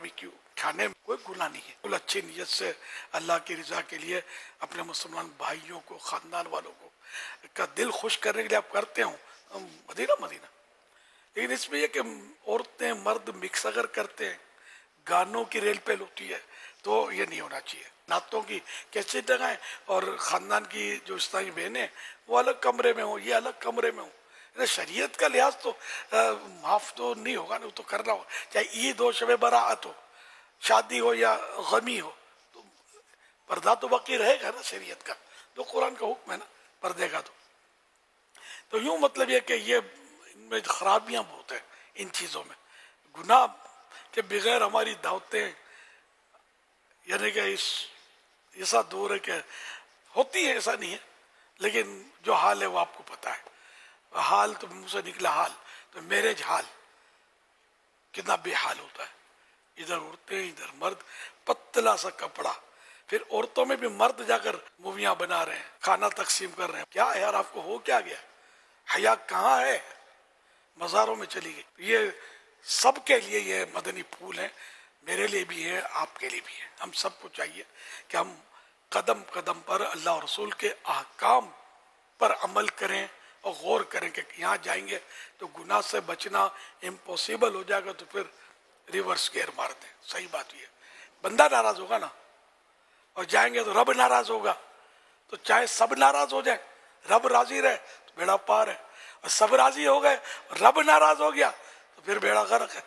Barbecue खाने में कोई गुनाह नहीं है। बिल्कुल अच्छी नीयत से अल्लाह की रजा के लिए अपने मुसलमान भाइयों को, खानदान वालों को का दिल खुश करने के लिए आप करते हो मदीना मदीना। लेकिन इसमें यह कि औरतें मर्द मिक्स अगर करते हैं, गानों की रेल पेल होती है, तो ये नहीं होना चाहिए। नातों की कैसे लगाएं और खानदान की जो इस्लामी बहनें वो अलग कमरे में हो, ये अलग कमरे में हो। शरीयत का लिहाज तो माफ तो नहीं होगा ना, वो तो करना होगा। चाहे ईद हो, शब बरात हो, शादी हो या गमी हो, तो पर्दा तो बाकी रहेगा ना शरीयत का, तो कुरान का हुक्म है ना पर्दे का। तो यूं मतलब ये कि ये इनमें खराबियां बहुत है इन चीज़ों में। गुनाह के बगैर हमारी दावतें यानी कि इस ऐसा दौर है कि होती है, ऐसा नहीं है, लेकिन जो हाल है वो आपको पता है। हाल तो मुंह से निकला हाल, तो मैरिज हाल कितना बेहाल होता है। इधर औरतें इधर मर्द, पतला सा कपड़ा, फिर औरतों में भी मर्द जाकर मूवियां बना रहे हैं, खाना तकसीम कर रहे हैं। क्या यार आपको हो क्या गया? हया कहाँ है? मज़ारों में चली गई। ये सबके लिए ये मदनी फूल है, मेरे लिए भी है, आपके लिए भी है। हम सबको चाहिए कि हम कदम कदम पर अल्लाह और रसूल के अहकाम पर अमल करें और गौर करें कि यहाँ जाएंगे तो गुनाह से बचना इम्पॉसिबल हो जाएगा, तो फिर रिवर्स गियर मार दें। सही बात ये, बंदा नाराज होगा ना, और जाएंगे तो रब नाराज होगा। तो चाहे सब नाराज हो जाए, रब राजी रहे तो बेड़ा पार है, और सब राजी हो गए रब नाराज हो गया तो फिर बेड़ा गर्क है।